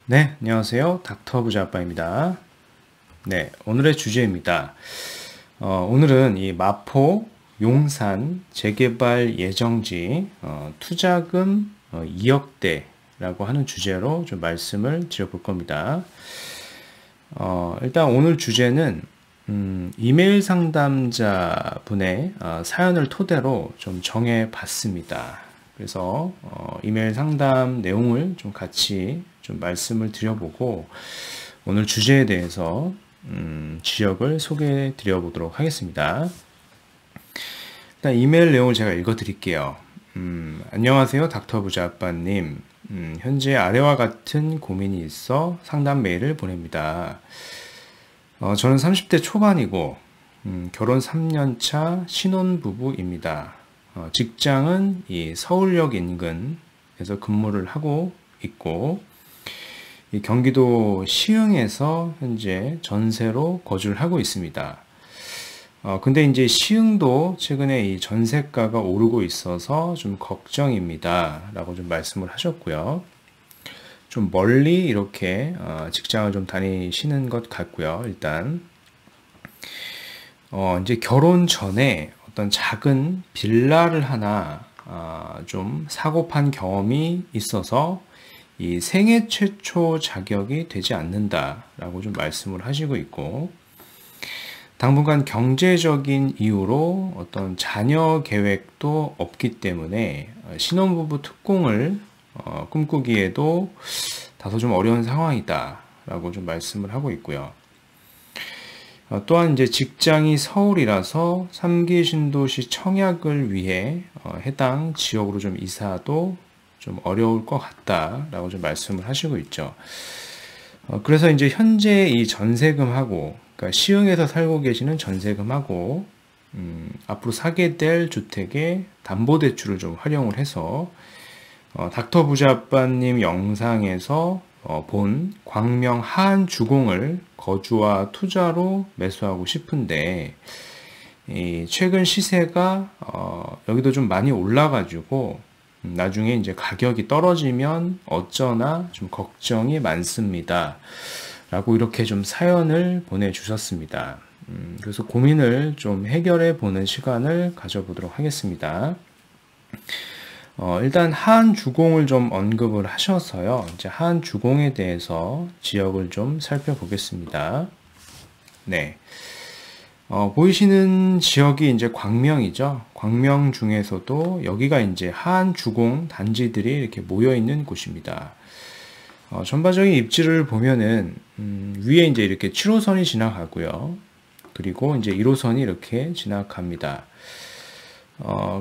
네, 안녕하세요. 닥터 부자 아빠입니다. 네, 오늘의 주제입니다. 오늘은 이 마포 용산 재개발 예정지 투자금 2억대라고 하는 주제로 좀 말씀을 드려볼 겁니다. 일단 오늘 주제는 이메일 상담자 분의 사연을 토대로 좀 정해 봤습니다. 그래서 이메일 상담 내용을 좀 같이 좀 말씀을 드려보고 오늘 주제에 대해서 지역을 소개해 드려보도록 하겠습니다. 일단 이메일 내용을 제가 읽어 드릴게요. 안녕하세요, 닥터 부자 아빠님. 현재 아래와 같은 고민이 있어 상담 메일을 보냅니다. 저는 30대 초반이고 결혼 3년 차 신혼부부입니다. 직장은 이 서울역 인근에서 근무를 하고 있고 이 경기도 시흥에서 현재 전세로 거주를 하고 있습니다. 근데 이제 시흥도 최근에 이 전세가가 오르고 있어서 좀 걱정입니다. 라고 좀 말씀을 하셨고요. 좀 멀리 이렇게 직장을 좀 다니시는 것 같고요. 일단 이제 결혼 전에 어떤 작은 빌라를 하나 좀 사고 판 경험이 있어서 이 생애 최초 자격이 되지 않는다라고 좀 말씀을 하시고 있고 당분간 경제적인 이유로 어떤 자녀 계획도 없기 때문에 신혼부부 특공을 꿈꾸기에도 다소 좀 어려운 상황이다라고 좀 말씀을 하고 있고요. 또한 이제 직장이 서울이라서 3기 신도시 청약을 위해 해당 지역으로 좀 이사도 좀 어려울 것 같다라고 좀 말씀을 하시고 있죠. 그래서 이제 현재 이 전세금하고, 그러니까 시흥에서 살고 계시는 전세금하고, 앞으로 사게 될 주택의 담보대출을 좀 활용을 해서, 닥터 부자빠님 영상에서 본 광명 하안 주공을 거주와 투자로 매수하고 싶은데, 최근 시세가 여기도 좀 많이 올라가지고 나중에 이제 가격이 떨어지면 어쩌나 좀 걱정이 많습니다. 라고 이렇게 좀 사연을 보내주셨습니다. 그래서 고민을 좀 해결해 보는 시간을 가져보도록 하겠습니다. 일단 하안 주공을 좀 언급을 하셔서요. 이제 하안 주공에 대해서 지역을 좀 살펴보겠습니다. 네. 보이시는 지역이 이제 광명이죠. 광명 중에서도 여기가 이제 하안 주공 단지들이 이렇게 모여 있는 곳입니다. 전반적인 입지를 보면은, 위에 이제 이렇게 7호선이 지나가고요. 그리고 이제 1호선이 이렇게 지나갑니다.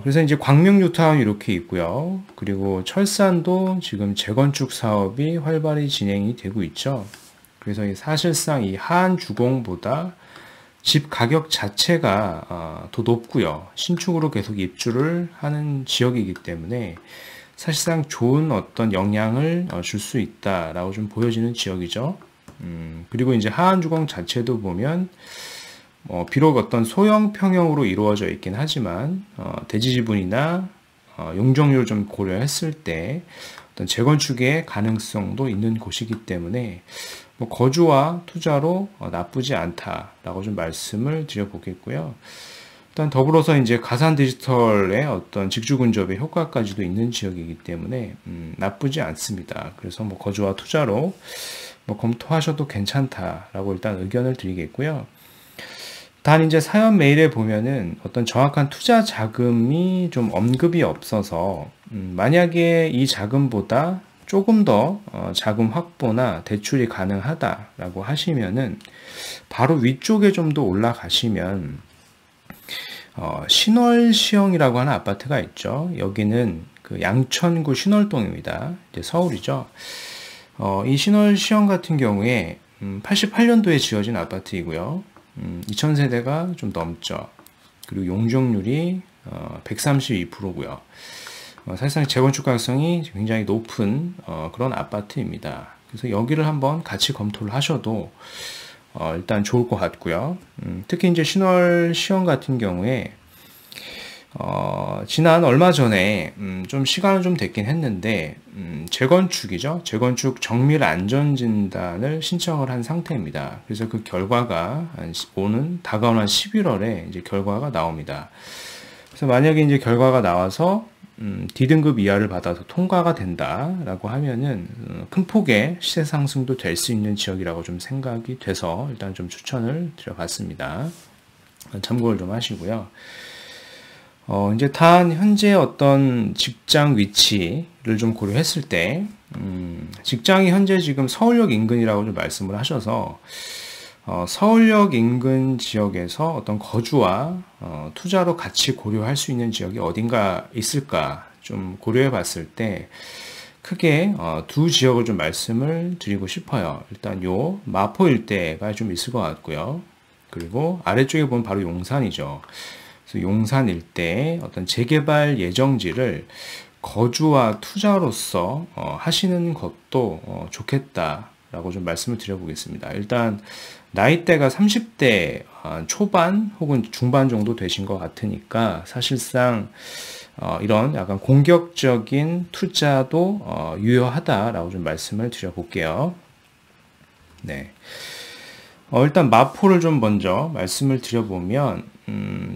그래서 이제 광명 뉴타운 이렇게 있고요. 그리고 철산도 지금 재건축 사업이 활발히 진행이 되고 있죠. 그래서 사실상 이 하안 주공보다 집 가격 자체가 더 높고요. 신축으로 계속 입주를 하는 지역이기 때문에 사실상 좋은 어떤 영향을 줄 수 있다라고 좀 보여지는 지역이죠. 그리고 이제 하안주공 자체도 보면 비록 어떤 소형 평형으로 이루어져 있긴 하지만 대지 지분이나 용적률을 좀 고려했을 때 어떤 재건축의 가능성도 있는 곳이기 때문에 거주와 투자로 나쁘지 않다라고 좀 말씀을 드려보겠고요. 일단 더불어서 이제 가산 디지털의 어떤 직주 근접의 효과까지도 있는 지역이기 때문에 나쁘지 않습니다. 그래서 거주와 투자로 검토하셔도 괜찮다라고 일단 의견을 드리겠고요. 단 이제 사연 메일에 보면은 어떤 정확한 투자 자금이 좀 언급이 없어서 만약에 이 자금보다 조금 더 자금 확보나 대출이 가능하다라고 하시면은 바로 위쪽에 좀 더 올라가시면 신월시형이라고 하는 아파트가 있죠. 여기는 그 양천구 신월동입니다. 이제 서울이죠. 이 신월시형 같은 경우에 88년도에 지어진 아파트이고요. 2000세대가 좀 넘죠. 그리고 용적률이 132%고요. 사실상 재건축 가능성이 굉장히 높은 그런 아파트입니다. 그래서 여기를 한번 같이 검토를 하셔도 일단 좋을 것 같고요. 특히 이제 신월 시형 같은 경우에 지난 얼마 전에 좀 시간은 좀 됐긴 했는데 재건축이죠. 재건축 정밀 안전진단을 신청을 한 상태입니다. 그래서 그 결과가 다가오는 한 11월에 이제 결과가 나옵니다. 그래서 만약에 이제 결과가 나와서 D등급 이하를 받아서 통과가 된다라고 하면은 큰 폭의 시세 상승도 될 수 있는 지역이라고 좀 생각이 돼서 일단 좀 추천을 드려봤습니다. 참고를 좀 하시고요. 이제 단 현재 어떤 직장 위치를 좀 고려했을 때, 직장이 현재 지금 서울역 인근이라고 좀 말씀을 하셔서, 서울역 인근 지역에서 어떤 거주와 투자로 같이 고려할 수 있는 지역이 어딘가 있을까 좀 고려해 봤을 때, 크게 두 지역을 좀 말씀을 드리고 싶어요. 일단 요 마포 일대가 좀 있을 것 같고요. 그리고 아래쪽에 보면 바로 용산이죠. 그래서 용산 일대의 어떤 재개발 예정지를 거주와 투자로서 하시는 것도 좋겠다라고 좀 말씀을 드려보겠습니다. 일단 나이대가 30대 초반 혹은 중반 정도 되신 것 같으니까 사실상 이런 약간 공격적인 투자도 유효하다라고 좀 말씀을 드려볼게요. 네. 일단 마포를 좀 먼저 말씀을 드려보면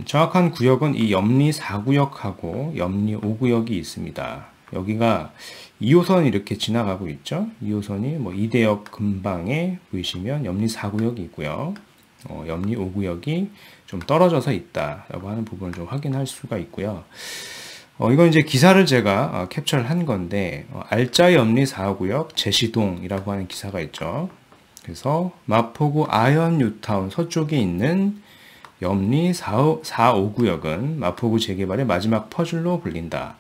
정확한 구역은 이 염리 4구역하고 염리 5구역이 있습니다. 여기가 2호선 이렇게 지나가고 있죠. 2호선이 뭐 이대역 근방에 보이시면 염리 4구역이 있고요. 염리 5구역이 좀 떨어져서 있다라고 하는 부분을 좀 확인할 수가 있고요. 이건 이제 기사를 제가 캡처를 한 건데 알짜 염리 4구역 제시동이라고 하는 기사가 있죠. 그래서 마포구 아현 뉴타운 서쪽에 있는 염리 4.5구역은 마포구 재개발의 마지막 퍼즐로 불린다.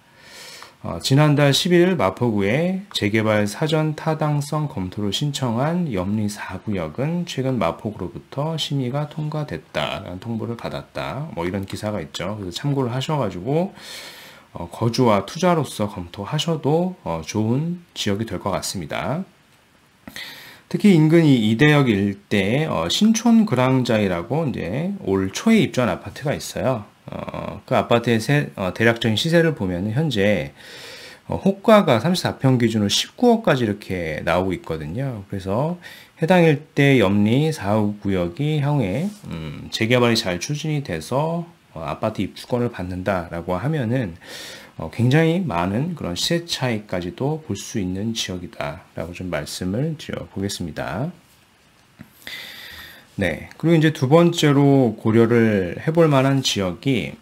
지난달 11일 마포구에 재개발 사전 타당성 검토를 신청한 염리 4구역은 최근 마포구로부터 심의가 통과됐다라는 통보를 받았다. 뭐 이런 기사가 있죠. 그래서 참고를 하셔가지고 거주와 투자로서 검토하셔도 좋은 지역이 될 것 같습니다. 특히 인근 이 이대역 일대에 신촌 그랑자이라고 이제 올 초에 입주한 아파트가 있어요. 그 아파트의 대략적인 시세를 보면 현재 호가가 34평 기준으로 19억까지 이렇게 나오고 있거든요. 그래서 해당 일대 염리 4구역이 향후에 재개발이 잘 추진이 돼서 아파트 입주권을 받는다라고 하면은 굉장히 많은 그런 시세 차이까지도 볼 수 있는 지역이다라고 좀 말씀을 드려보겠습니다. 네. 그리고 이제 두 번째로 고려를 해볼 만한 지역이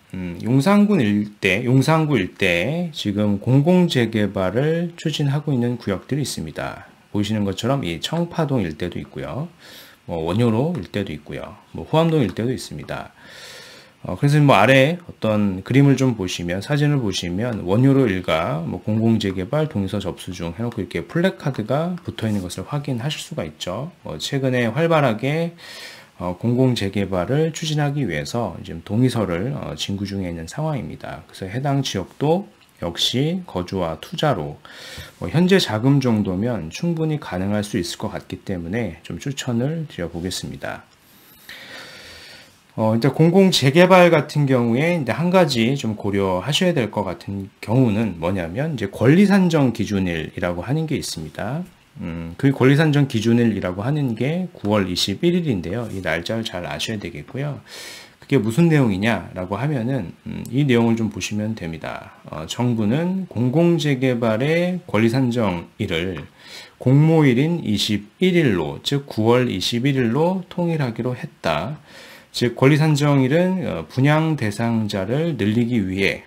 용산구 일대에 지금 공공재개발을 추진하고 있는 구역들이 있습니다. 보시는 것처럼 이 청파동 일대도 있고요. 뭐 원효로 일대도 있고요. 뭐 후암동 일대도 있습니다. 그래서 뭐 아래 어떤 그림을 좀 보시면, 사진을 보시면 원효로 일가 뭐 공공재개발 동의서 접수 중 해놓고 이렇게 플래카드가 붙어 있는 것을 확인하실 수가 있죠. 최근에 활발하게 공공재개발을 추진하기 위해서 지금 동의서를 진구 중에 있는 상황입니다. 그래서 해당 지역도 역시 거주와 투자로 현재 자금 정도면 충분히 가능할 수 있을 것 같기 때문에 좀 추천을 드려보겠습니다. 일단 공공재개발 같은 경우에 이제 한 가지 좀 고려하셔야 될 것 같은 경우는 뭐냐면 이제 권리산정 기준일이라고 하는 게 있습니다. 그 권리산정 기준일이라고 하는 게 9월 21일인데요. 이 날짜를 잘 아셔야 되겠고요. 그게 무슨 내용이냐라고 하면은 이 내용을 좀 보시면 됩니다. 정부는 공공재개발의 권리산정일을 공모일인 21일로, 즉 9월 21일로 통일하기로 했다. 즉 권리산정일은 분양 대상자를 늘리기 위해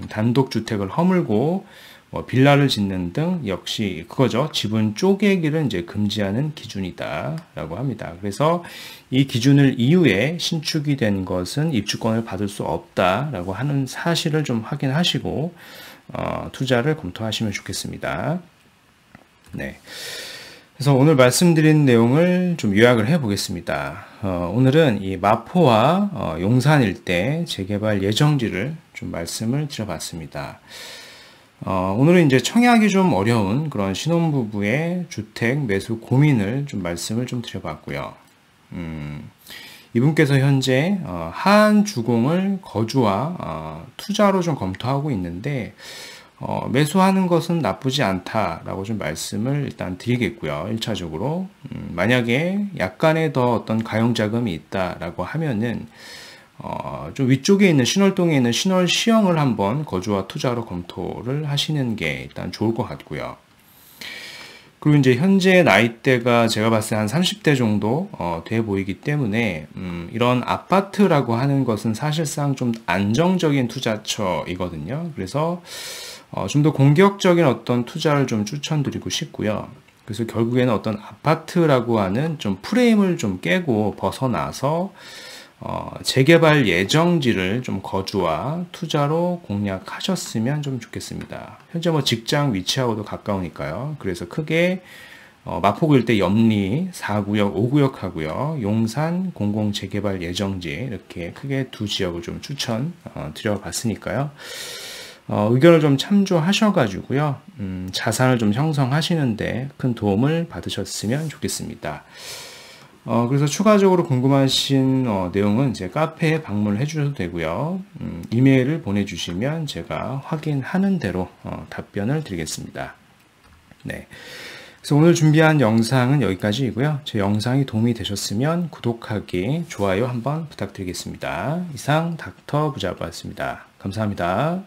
단독주택을 허물고 빌라를 짓는 등 역시 그거죠. 지분 쪼개기를 이제 금지하는 기준이다라고 합니다. 그래서 이 기준을 이후에 신축이 된 것은 입주권을 받을 수 없다라고 하는 사실을 좀 확인하시고 투자를 검토하시면 좋겠습니다. 네. 그래서 오늘 말씀드린 내용을 좀 요약을 해 보겠습니다. 오늘은 이 마포와 용산 일대 재개발 예정지를 좀 말씀을 드려봤습니다. 오늘은 이제 청약이 좀 어려운 그런 신혼부부의 주택 매수 고민을 좀 말씀을 좀 드려봤고요. 이분께서 현재 하안 주공을 거주와 투자로 좀 검토하고 있는데 매수하는 것은 나쁘지 않다라고 좀 말씀을 일단 드리겠고요. 1차적으로 만약에 약간의 더 어떤 가용자금이 있다라고 하면은 좀 위쪽에 있는 신월동에 있는 신월 시형을 한번 거주와 투자로 검토를 하시는 게 일단 좋을 것 같고요. 그리고 이제 현재 나이대가 제가 봤을 때 한 30대 정도 돼 보이기 때문에 이런 아파트라고 하는 것은 사실상 좀 안정적인 투자처이거든요. 그래서 좀 더 공격적인 어떤 투자를 좀 추천드리고 싶고요. 그래서 결국에는 어떤 아파트라고 하는 좀 프레임을 좀 깨고 벗어나서 재개발 예정지를 좀 거주와 투자로 공략하셨으면 좀 좋겠습니다. 현재 뭐 직장 위치하고도 가까우니까요. 그래서 크게 마포구 일대 염리 4구역, 5구역 하고요. 용산 공공 재개발 예정지 이렇게 크게 두 지역을 좀 추천 드려봤으니까요. 의견을 좀 참조하셔가지고요. 자산을 좀 형성하시는데 큰 도움을 받으셨으면 좋겠습니다. 그래서 추가적으로 궁금하신 내용은 제 카페에 방문을 해주셔도 되고요. 이메일을 보내주시면 제가 확인하는 대로 답변을 드리겠습니다. 네. 그래서 오늘 준비한 영상은 여기까지이고요. 제 영상이 도움이 되셨으면 구독하기, 좋아요 한번 부탁드리겠습니다. 이상 닥터 부자고였습니다. 감사합니다.